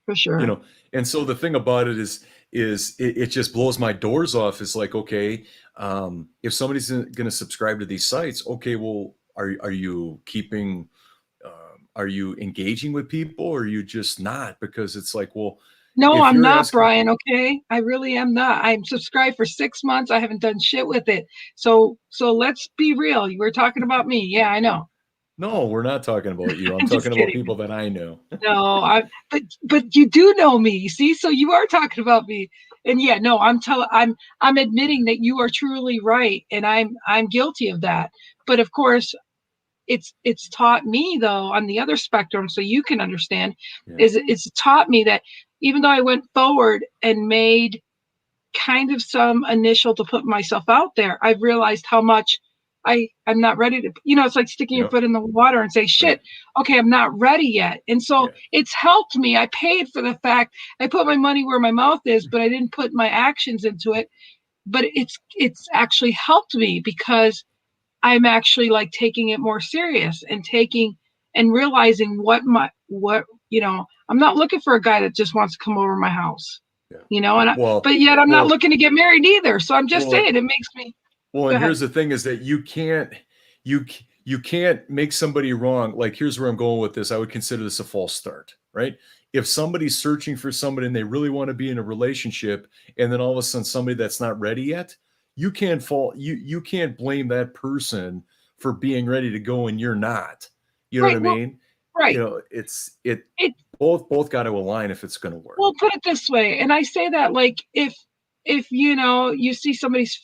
For sure. And so the thing about it is it just blows my doors off. It's like, okay, if somebody's going to subscribe to these sites, okay, well, are you keeping, are you engaging with people or are you just not? Because it's like, well, no, I'm not, Brian. Okay. I really am not. I'm subscribed for 6 months. I haven't done shit with it. So let's be real. You were talking about me. Yeah, I know. No, we're not talking about you. I'm talking about people that I know. No, but you do know me, see? So you are talking about me. And yeah, no, I'm admitting that you are truly right, and I'm guilty of that. But of course, it's taught me though on the other spectrum, so you can understand, it's taught me that even though I went forward and made kind of some initial to put myself out there, I've realized how much I'm not ready to, it's like sticking your foot in the water and say, shit, okay, I'm not ready yet. And so it's helped me. I paid for the fact I put my money where my mouth is, but I didn't put my actions into it. But it's actually helped me because I'm actually like taking it more serious and realizing I'm not looking for a guy that just wants to come over my house, but yet I'm not looking to get married either. So I'm just saying it makes me. Well, and here's the thing is that you can't make somebody wrong. Like, here's where I'm going with this. I would consider this a false start, right? If somebody's searching for somebody and they really want to be in a relationship, and then all of a sudden somebody that's not ready yet, you can't blame that person for being ready to go and you're not. You know what I mean? Right. Both got to align if it's going to work. Well, put it this way, and I say that like if you see somebody's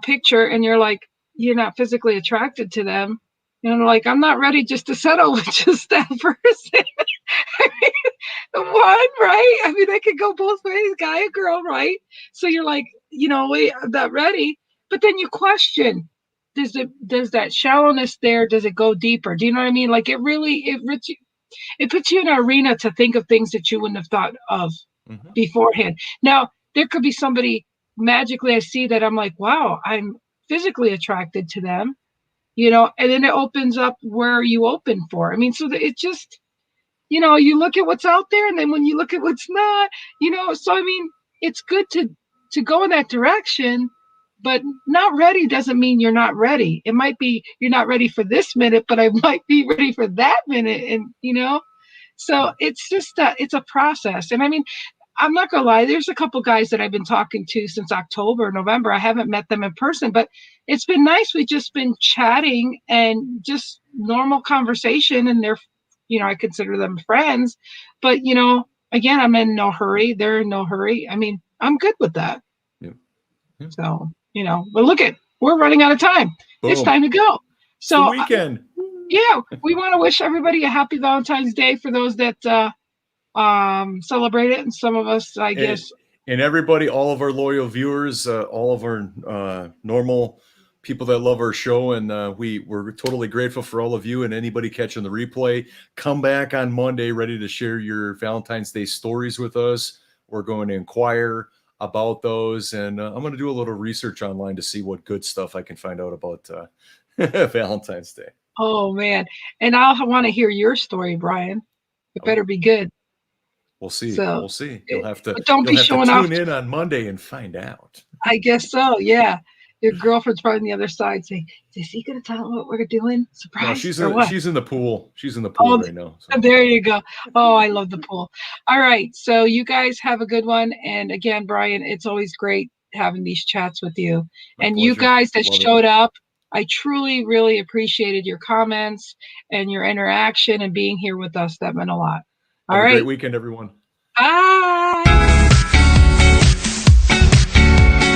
picture and you're like, you're not physically attracted to them, like, I'm not ready just to settle with just that person. One, right? I mean, they could go both ways, guy or girl, right? So you're like, wait, I'm not ready. But then you question, does that shallowness there, does it go deeper? Do you know what I mean? Like, it puts you in an arena to think of things that you wouldn't have thought of beforehand. Now, there could be somebody magically I see that I'm like, wow, I'm physically attracted to them, and then it opens up where you open for. I mean, so that it just, you look at what's out there, and then when you look at what's not, so I mean, it's good to go in that direction, but not ready doesn't mean you're not ready. It might be you're not ready for this minute, but I might be ready for that minute, and so it's just it's a process. And I mean, I'm not gonna lie, there's a couple guys that I've been talking to since October, November. I haven't met them in person, but it's been nice. We've just been chatting and just normal conversation, and they're, I consider them friends. But again, I'm in no hurry. They're in no hurry. I mean, I'm good with that. So, but look we're running out of time. Boom. It's time to go. So it's the weekend. Yeah, we want to wish everybody a happy Valentine's Day for those that celebrate it, and some of us, I and, guess. and everybody, all of our loyal viewers, all of our normal people that love our show, and we're totally grateful for all of you and anybody catching the replay. Come back on Monday ready to share your Valentine's Day stories with us. We're going to inquire about those, and I'm going to do a little research online to see what good stuff I can find out about Valentine's Day. Oh man, and I'll want to hear your story, Brian. It better be good. We'll see. So, We'll see. You'll have to but don't you'll be have to showing off. tune in on Monday and find out. I guess so. Yeah, your girlfriend's probably on the other side saying, "Is he going to tell him what we're doing? No, Surprise or what?" she's in the pool. She's in the pool Oh, right now. So. there you go. Oh, I love the pool. All right, so you guys have a good one. And again, Brian, it's always great having these chats with you. My And you pleasure. guys that Love showed it. up, I truly, really appreciated your comments and your interaction and being here with us. That meant a lot. All Have a great right. weekend, everyone. Bye.